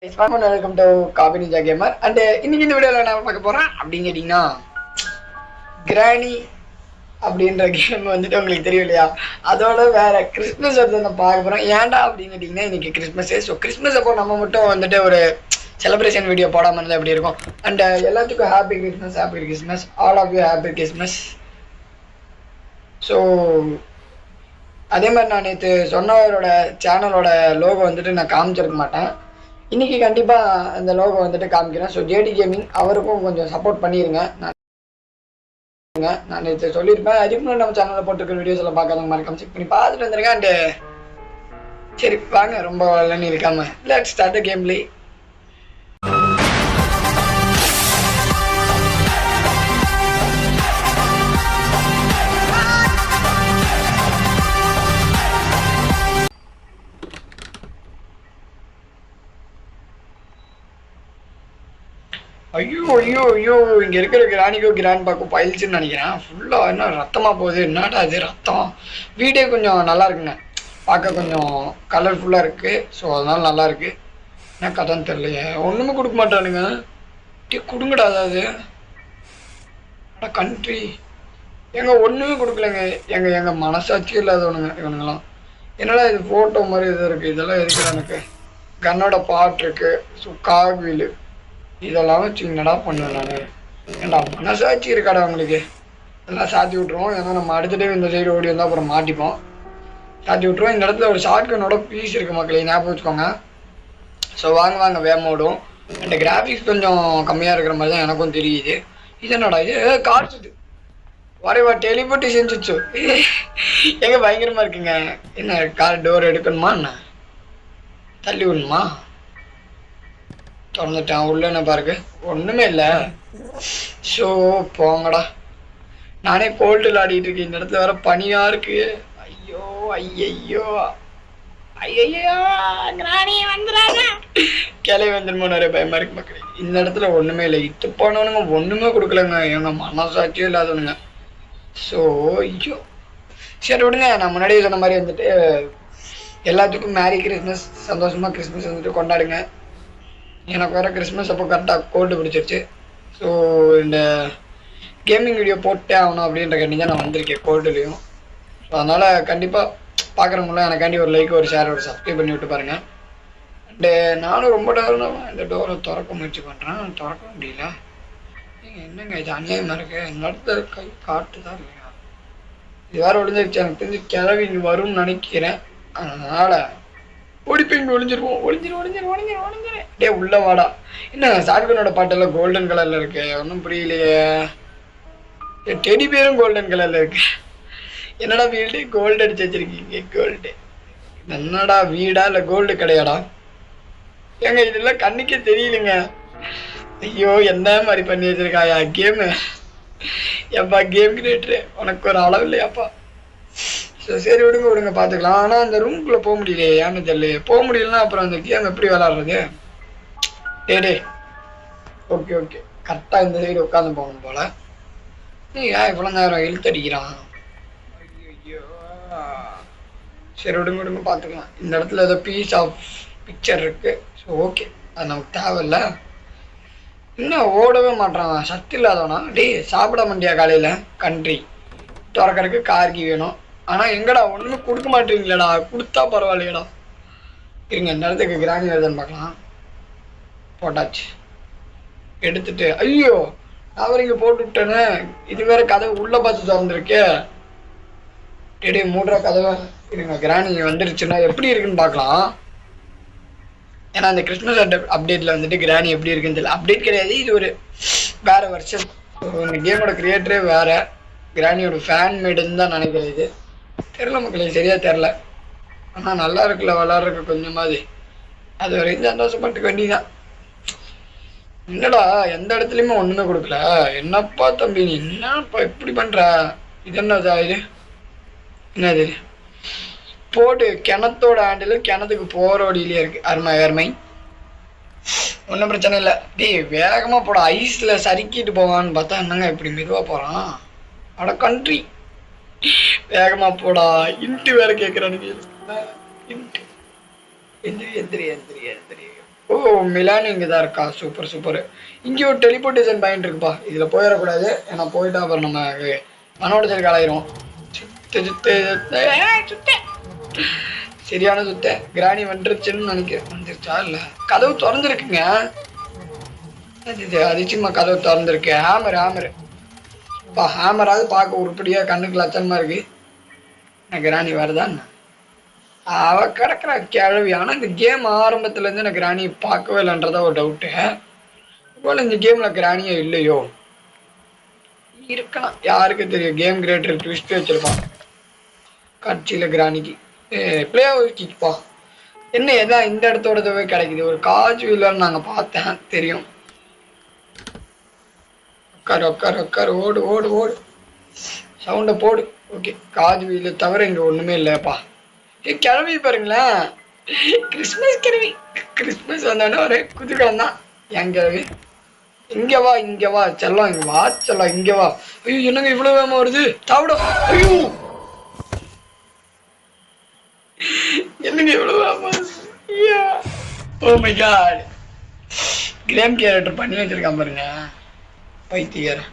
Welcome to coffee ninja gamer and இன்னைக்கு இந்த வீடியோவில் என்ன பார்க்க போகிறேன் அப்படின்னு கேட்டிங்கன்னா கிராணி அப்படின்ற கேம் வந்துட்டு உங்களுக்கு தெரியும் இல்லையா, அதோட வேற கிறிஸ்மஸ் வந்து நான் பார்க்க போகிறோம். ஏன்டா அப்படின்னு கேட்டிங்கன்னா இன்னைக்கு கிறிஸ்மஸ். ஸோ கிறிஸ்மஸ் அப்போ நம்ம மட்டும் வந்துட்டு ஒரு செலிப்ரேஷன் வீடியோ போடாமல் இருந்தால் எப்படி இருக்கும். அண்ட் எல்லாத்துக்கும் happy Christmas, all of you happy Christmas. So அதே மாதிரி நான் நேற்று சொன்னவரோட சேனலோட லோகோ வந்துட்டு நான் காமிச்சிருக்க மாட்டேன். இன்றைக்கி கண்டிப்பாக அந்த லோகோ வந்துட்டு காமிக்கிறேன். ஸோ ஜேடி கேமிங் அவருக்கும் கொஞ்சம் சப்போர்ட் பண்ணிடுங்க. நான் நேற்று சொல்லியிருப்பேன். அதுக்கு முன்னாடி நம்ம சேனலில் போட்டுருக்க வீடியோஸ் எல்லாம் பார்க்காதவங்க மறக்காம செக் பண்ணி பார்த்துட்டு வந்துருங்க. அண்டு சரி வாங்க, ரொம்ப இல்லைன்னு இருக்காமல் let's start the game play. ஐயோ ஐயோ ஐயோ, இங்கே இருக்கிற கிராணிக்கோ கிராண்ட் பாக்கும் பயில்ச்சுன்னு நினைக்கிறேன். ஃபுல்லாக என்ன ரத்தமாக போகுது, என்னடா அது ரத்தம். வீடே கொஞ்சம் நல்லா இருக்குங்க, பார்க்க கொஞ்சம் கலர்ஃபுல்லாக இருக்குது. ஸோ அதனால நல்லா இருக்குது. என்ன கதைன்னு தெரியலையே, ஒன்றுமே கொடுக்க மாட்டானுங்க. கொடுங்கடா அதாவது கண்ட்ரி எங்கள் ஒன்றுமே கொடுக்கலங்க. எங்கள் மனசாட்சியும் இல்லாதவனுங்க இவனுங்களாம். என்னடா இது ஃபோட்டோ மாதிரி இது இருக்குது, இதெல்லாம் இருக்குது. எனக்கு கன்னோட பாட்டு இருக்குது. ஸோ கார்வீலு இதெல்லாம் வச்சு என்னடா பண்ணுவேன் நான். ஏன்டா மனசாட்சி இருக்காடா அவங்களுக்கு. எல்லாம் சாத்தி விட்ருவோம். ஏன்னா நம்ம அடுத்த டைம் இந்த சைடு ஓடி வந்தால் அப்புறம் மாட்டிப்போம். சாத்தி விட்ருவோம். இந்த இடத்துல ஒரு ஷார்ட்கனோட பீஸ் இருக்குது மக்களே, ஞாபகம் வச்சுக்கோங்க. ஸோ வாங்க வேம ஓடும். அந்த கிராஃபிக்ஸ் கொஞ்சம் கம்மியாக இருக்கிற மாதிரி தான் எனக்கும் தெரியுது. இது என்னடா இது காய்ச்சுது வரைவா டெலிபோர்ட்டி செஞ்சிச்சு. எங்கே பயங்கரமாக இருக்குங்க. என்ன கார் டோர் எடுக்கணுமா, என்ன தள்ளி விடணுமா? திறந்துட்டேன். உள்ள என்ன பாருக்கு, ஒன்றுமே இல்லை. ஸோ போங்கடா. நானே கோல்டில் ஆடிட்டு இருக்கேன். இந்த இடத்துல வேற பனியாக இருக்கு. ஐயோ ஐயையோ ஐயையோ, கிராணி வந்துடுறாங்க. கிளை வந்துடுமோ நிறைய பயமா இருக்கு மக்களே. இந்த இடத்துல ஒன்றுமே இல்லை. இத்து போனவனுங்க ஒன்றுமே கொடுக்கலங்க. எங்க மனசாட்சியும் இல்லாதவனுங்க. ஸோ ஐயோ சரி விடுங்க. நான் முன்னாடியே சொன்ன மாதிரி வந்துட்டு எல்லாத்துக்கும் மேரி கிறிஸ்மஸ், சந்தோஷமாக கிறிஸ்மஸ் வந்துட்டு கொண்டாடுங்க. எனக்கு வேறு கிறிஸ்மஸ் அப்போ கரெக்டாக கோல்டு பிடிச்சிருச்சு. ஸோ இந்த கேமிங் வீடியோ போட்டே ஆகணும் அப்படின்ற கண்டி தான் நான் வந்திருக்கேன் கோல்டுலேயும். ஸோ அதனால் கண்டிப்பாக பார்க்குறவங்களாம் எனக்காண்டி ஒரு லைக், ஒரு ஷேர், ஒரு சப்ஸ்கிரைப் பண்ணி விட்டு பாருங்கள். அண்டு நானும் ரொம்ப டோர்னாலும் இந்த டோரை திறக்க முயற்சி பண்ணுறேன், திறக்க முடியல. நீங்கள் என்னங்க இது அநியாயமாக இருக்குது. இந்த இடத்துல கை காட்டு தான் இல்லையா, இது வேறு ஒழிஞ்சிருச்சு. எனக்கு தெரிஞ்சு கிளவி இங்கே வரும்னு நினைக்கிறேன். அதனால் ஓடிப்போய் ஒளிஞ்சிரு. டே உள்ள வாடா. என்ன ஷார்ட்கனோட பாட்டெல்லாம் கோல்டன் கலர்ல இருக்கு, ஒன்றும் புரியலையே. டெடி பேரும் கோல்டன் கலர்ல இருக்கு. என்னடா வீடு கோல்டு அடிச்சு வச்சிருக்கீங்க? கோல்டு என்னடா வீடா இல்லை கோல்டு கிடையாடா? ஏங்க இதெல்லாம் கண்ணுக்கே தெரியலுங்க. ஐயோ எந்த மாதிரி பண்ணி வச்சிருக்காயா கேமு. எப்பா கேம் கிரியேட்டரு உனக்கு ஒரு அளவு இல்லையாப்பா. சரி விடுங்க பார்த்துக்கலாம். ஆனால் அந்த ரூம்குள்ளே போக முடியலையே, ஏன்னு தெரியல. போக முடியலன்னா அப்புறம் அந்த கேம் எப்படி விளாட்றது? டே ஓகே கரெக்டாக இந்த சைடு உட்காந்து போகணும் போல். ஏன் இவ்வளோ நேரம் இழுத்தடிக்கிறான்? ஐயோ சரி விடுங்க பார்த்துக்கலாம். இந்த இடத்துல ஏதோ பீஸ் ஆஃப் பிக்சர் இருக்குது. ஸோ ஓகே, அது நமக்கு தேவையில்லை. இன்னும் ஓடவே மாட்டான், சக்தி இல்லாதவனா. டே சாப்பிட மாட்டியா காலையில்? கண்ட்ரி திறக்கிறதுக்கு கார்கி வேணும். ஆனால் எங்கடா ஒன்றுமே கொடுக்க மாட்டேங்களேடா. கொடுத்தா பரவாயில்லையடா. இருங்க இந்த இடத்துக்கு கிராணி வருதுன்னு பார்க்கலாம். போட்டாச்சு, எடுத்துட்டு. ஐயோ அவர் இங்கே போட்டு விட்டேன்னு. இது வேற கதவை உள்ளே பார்த்து திறந்துருக்கே. டே மூடுற கதவை. இருங்க கிராணி வந்துருச்சுன்னா எப்படி இருக்குன்னு பார்க்கலாம். ஏன்னா அந்த கிறிஸ்மஸ் அப்டேட்டில் வந்துட்டு கிராணி எப்படி இருக்குன்னு தெரியல. அப்டேட் கிடையாது, இது ஒரு வேற வருஷம். இந்த கேமோட கிரியேட்டரே வேற. கிராணியோட ஃபேன் மேடுன்னு தான் நினைக்கிறேன். இது தெரில மக்களே, சரியா தெரில. ஆனால் நல்லா இருக்குல்ல விளாட்றதுக்கு கொஞ்சமாவது. அது வரைக்கும் சந்தோஷப்பட்டுக்க வேண்டியதான். என்னடா எந்த இடத்துலையுமே ஒன்றுமே கொடுக்கல. என்னப்பா தம்பி நீ என்னப்பா இப்படி பண்ணுற? இது என்னதா இது? என்னது போட்டு கிணத்தோட ஆண்டில் கிணத்துக்கு போகிற வழியிலே இருக்குது. அருமை ஒன்றும் பிரச்சனை இல்லை. டேய் வேகமாக போட, ஐஸில் சறுக்கிட்டு போவான்னு பார்த்தா என்னங்க இப்படி மெதுவாக போகிறான். அட கண்ட்ரி வேகமா போடா. இன்ட்டு வேற கேட்குறானுங்க. இன்ட்டு எந்திரி ஓ மிலான் இங்கே தான் இருக்கா, சூப்பர் சூப்பர். இங்கே ஒரு டெலிபோர்டேஷன் பாயிண்ட் இருக்குப்பா, இதில் போயிடக்கூடாது, ஏன்னா போயிட்டா அப்புறம் நம்ம மனோடச்சல் காலாயிரும். சுத்த சுத்த சுத்த சரியான சுத்த. கிராணி வந்துருச்சுன்னு நினைக்கிறேன். வந்துருச்சா இல்லை, கதவு திறந்துருக்குங்க. அதிசயமா கதவு திறந்துருக்கு. ஹேமர் ஹேமர் பா, ஹேமராவது பார்க்க உருப்படியாக கண்ணுக்கு லட்சணமா இருக்கு. கிராணி வருதான் அவ கிடக்குற கிழவி. ஆனால் இந்த கேம் ஆரம்பத்துலேருந்து எனக்கு கிராணி பார்க்கவே இல்லைன்றதா ஒரு டவுட்டு. போல இந்த கேமில் கிராணியே இல்லையோ, இருக்கலாம், யாருக்கு தெரியும். கேம் கிரியேட்டர் ட்விஸ்ட் வச்சிருப்பான் கட்சியில் கிராணிக்கு. பிளே கிக்பா என்ன எதான் இந்த இடத்தோடவே கிடைக்குது. ஒரு காஜ் வீலர் நாங்கள் பார்த்தேன், தெரியும். உட்காரு உட்காரு உட்காரு, ஓடு ஓடு ஓடு, சவுண்டை போடு. ஓகே, காஜ் வீல தவிர இங்கே ஒன்றுமே இல்லைப்பா. கிளம்பி பாருங்களேன், கிறிஸ்மஸ் கிளவி. கிறிஸ்மஸ் வந்தோடனே ஒரு குதூகலம் தான். என் கிளவி இங்கே வா, இங்கே வா செல்லம், இங்கே வா செல்லம், இங்கே வா. ஐயோ என்னங்க இவ்வளோ வேகமா வருது, தாவிடும். ஐயோ என்னங்க இவ்வளோ வேகமா வருது. Oh my God, game character பண்ணி வச்சிருக்கான் பாருங்க, பைத்தியர்.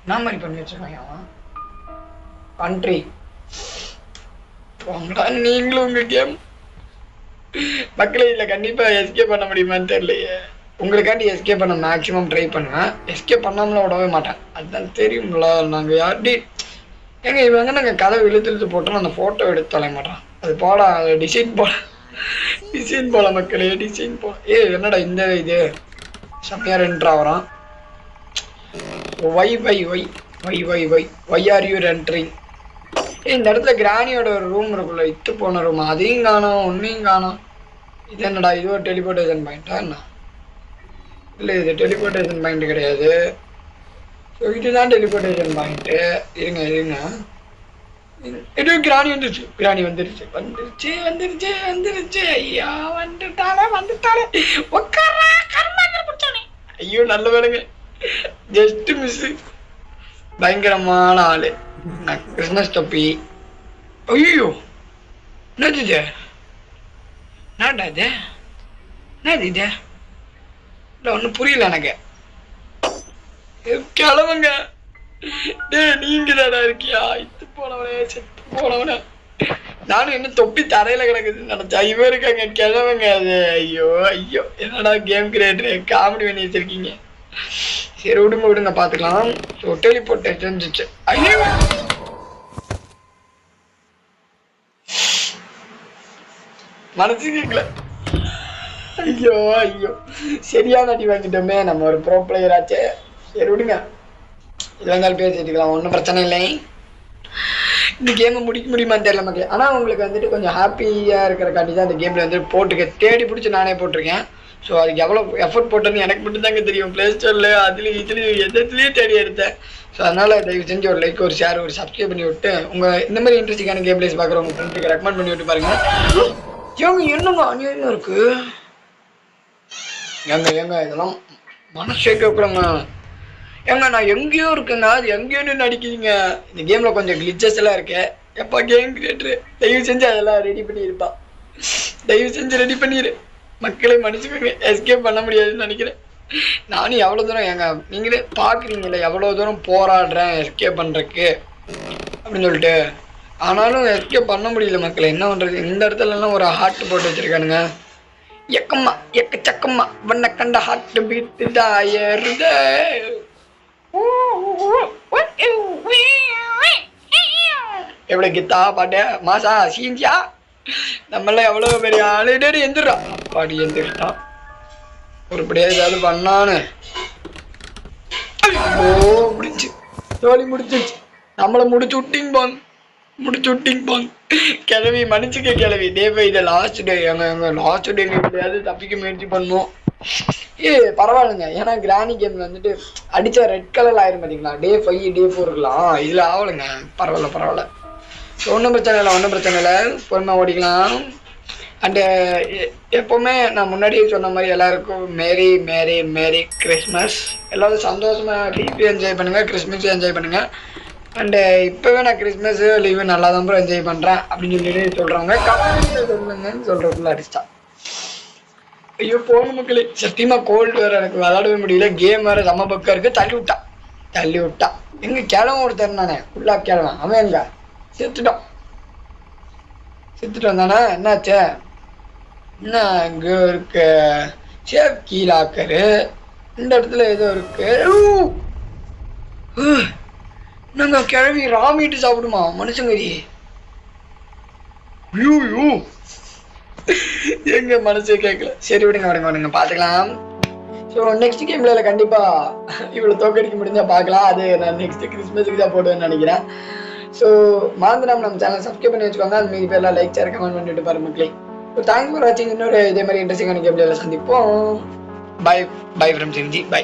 என்ன மாதிரி பண்ணி வச்சிருக்காங்க அவன். கண்ட்ரி போங்கடா நீங்களும் உங்க கேம். மக்களே இல்லை கண்டிப்பாக எஸ்கேப் பண்ண முடியுமான்னு தெரியலையே. உங்களுக்காண்டி எஸ்கேப் பண்ண மேக்ஸிமம் ட்ரை பண்ணுவேன். எஸ்கேப் பண்ணாமலாம் விடவே மாட்டேன், அதுதான் தெரியுங்களா. நாங்கள் யார்டி ஏங்க இவங்க நாங்கள் கதை இழுத்து போட்டோம், அந்த ஃபோட்டோ எடுத்து தொலை மாட்டோம். அது போட டிசைன் போட, டிசைன் போல மக்களே, டிசைன் போல. என்னடா இந்த இது செம்மையாக ரெண்டர் ஆகிறான். Why why why why why why why are you rendering. இந்த இடத்துல கிராணியோட ஒரு ரூம் இருக்குல்ல, இத்து போன ரூம், அதையும் காணும், ஒன்றையும் காணும். இது என்னடா, இது ஒரு டெலிபோர்டேஷன் பாயிண்டா என்ன? இல்லை இது டெலிபோர்டேஷன் பாயிண்ட் கிடையாது. ஸோ இதுதான் டெலிபோர்டேஷன் பாயிண்ட்டு. இருங்க இருங்க, இது கிராணி வந்துருச்சு, கிராணி வந்துருச்சு வந்துருச்சு வந்துருச்சு வந்துருச்சு. ஐயா வந்துட்டாலே வந்துட்டாலே, உட்காரா கர்மாந்திர பிடிச்சானே. ஐயோ நல்ல வேலைங்க, ஜஸ்ட் மிஸ். பயங்கரமான ஆளு. கிறிஸ்மஸ் தொப்பி. ஐயோ என்னது இது, என்னடா இது, என்னது இது, இல்லை ஒன்றும் புரியல எனக்கு. கிளம்புங்க, நீங்க தானே இருக்கியா, இத்து போனவனே செத்து போனவனே. நானும் என்ன தொப்பி தரையில கிடக்குதுன்னு நினைச்சா, இவன் இருக்காங்க கிளம்புங்க. அது ஐயோ ஐயோ, என்னடா கேம் கிரியேட்டரு காமெடி பண்ணி வச்சிருக்கீங்க. சரி விடுங்க விடுங்க பார்த்துக்கலாம். ஸோ டெலிபோர்ட் செஞ்சிச்சு. ஐயோ மனசு கேட்கல. ஐயோ ஐயோ சரியான அடி வாங்கிட்டோமே, நம்ம ஒரு ப்ரோ பிளேயர் ஆச்சு. சரி விடுங்க, இது வந்தாலும் பேசிட்டுக்கலாம், ஒன்றும் பிரச்சனை இல்லை. இந்த கேமை முடிக்க முடியுமான்னு தெரியல மக்களே. ஆனால் உங்களுக்கு வந்துட்டு கொஞ்சம் ஹாப்பியாக இருக்கிறக்காண்டி தான் இந்த கேமில் வந்துட்டு போட்டுக்க தேடி பிடிச்சி நானே போட்டிருக்கேன். ஸோ அதுக்கு எவ்வளோ எஃபர்ட் போட்டேன்னு எனக்கு மட்டும் தாங்க தெரியும். ப்ளே ஸ்டோரில் அதுலேயும் இதுலேயும் எதுலேயும் தேடி எடுத்தேன். ஸோ அதனால் தயவு செஞ்சு ஒரு லைக், ஒரு ஷேர், ஒரு சப்ஸ்கிரைப் பண்ணி விட்டு உங்கள் இந்த மாதிரி இன்ட்ரெஸ்டிங்கான கேம் பிளேஸ் பார்க்குற உங்கள் ஃப்ரெண்ட்ஸுக்கு ரெக்கமெண்ட் பண்ணி விட்டு பாருங்கள். ஏங்க என்னங்க அநியாயம் இருக்குது, ஏங்க இதெல்லாம் மனசே கேட்குறேங்க. ஏங்க நான் எங்கேயோ இருக்குங்க, அது எங்கேயோன்னு நடிக்கிறீங்க. இந்த கேமில் கொஞ்சம் கிளிச்சஸ் எல்லாம் இருக்கு. எப்போ கேம் கிரியேட்டரு தயவு செஞ்சு அதெல்லாம் ரெடி பண்ணியிருப்பா, தயவு செஞ்சு ரெடி பண்ணிடு. மக்களே மன்னிச்சுக்கோங்க, எஸ்கேப் பண்ண முடியாதுன்னு நினைக்கிறேன். நானும் எவ்வளோ தூரம், ஏங்க நீங்களே பார்க்குறீங்களே எவ்வளோ தூரம் போராடுறேன் எஸ்கேப் பண்ணுறக்கு அப்படின்னு சொல்லிட்டு. ஆனாலும் எஸ்கேப் பண்ண முடியல மக்களே, என்ன பண்ணுறது. இந்த இடத்துலலாம் ஒரு ஹார்ட் போட்டு வச்சுருக்கானுங்க. எக்கம்மா எக்கச்சக்கம்மா வண்ண கண்ட ஹார்ட் பீட்டு தான் ஏறுதே. எவ்வளோ கித்தா பாட்டு மாசா சீஞ்சியா, நம்மளாம் எவ்வளோ பெரிய ஆளுடே எந்திரா. அப்பாடி எந்திரிட்டான் ஒருபடியாக ஏதாவது பண்ணான்னு. ஓ முடிச்சு ஜோலி முடிச்சிச்சு, நம்மளை முடிச்சு விட்டிங் போங்க, முடிச்சு விட்டிங் போங்க. கிளவி மன்னிச்சுக்க கிளவி. டே பை இதை லாஸ்ட் டே, எங்க லாஸ்ட் டே எப்படியாவது தப்பிக்க முயற்சி பண்ணுவோம். பரவாயில்லைங்க, ஏன்னா கிராணி கேம் வந்துட்டு அடித்தா ரெட் கலரில் ஆயிரும் பார்த்தீங்களா. டே 5 டே 4 இருக்கலாம், இதில் ஆகலைங்க. பரவாயில்ல பரவாயில்ல, ஒன்றும் பிரச்சனை இல்லை, ஒன்றும் பிரச்சனை இல்லை, பொறுமையாக ஓடிக்கலாம். அண்டு எப்போவுமே நான் முன்னாடியே சொன்ன மாதிரி எல்லாருக்கும் மேரி மேரி மேரி கிறிஸ்மஸ். எல்லோரும் சந்தோஷமாக டிபி என்ஜாய் பண்ணுங்கள், கிறிஸ்மஸும் என்ஜாய் பண்ணுங்கள். அண்டு இப்போவே நான் கிறிஸ்மஸ் லீவு நல்லா தான் ப்ரோ என்ஜாய் பண்ணுறேன் அப்படின்னு சொல்லிட்டு சொல்கிறவங்க கமெண்ட்டில் சொல்லுங்கன்னு சொல்கிறதுக்குள்ள அடிச்சிட்டா. ஐயோ போன மக்களே, சத்தியமா கோல்டு வேற, எனக்கு விளாடவே முடியல. கேம் வேற செம்ம பக்கா இருக்கு. தள்ளி விட்டா எங்க கிழவன் ஒருத்தர் நானே, ஃபுல்லா கிழவன். அவன் எங்க செத்துட்டான். தானே. என்னாச்சு? என்ன இங்க இருக்கு? சேப் கீழாக்கரு இந்த இடத்துல ஏதோ இருக்கு. நாங்க கிழவி ராமிட்டு சாப்பிடுமா மனுஷங்கரி? எங்க மனசே கேட்கல. சரி விடுங்க பாத்துக்கலாம். ஸோ நெக்ஸ்ட் கேம்ல கண்டிப்பா இவ்வளவு தோக்கடிக்க முடிஞ்சா பார்க்கலாம். அது நான் நெக்ஸ்ட் கிறிஸ்மஸுக்கு தான் போடுவேன்னு நினைக்கிறேன். ஸோ மறந்துடாம நம்ம சேனல் சப்ஸ்கிரைப் பண்ணி வச்சுக்கோங்க. அது மீதி பேர்லாம் லைக் ஷேர் கமெண்ட் பண்ணிட்டு பாருங்க மக்களே. ஸோ தேங்க்ஸ் ஃபார் வாட்சிங். இன்னொரு இதே மாதிரி இன்ட்ரெஸ்டிங்கான கேம்ல சந்திப்போம். Bye from Chinji. பை.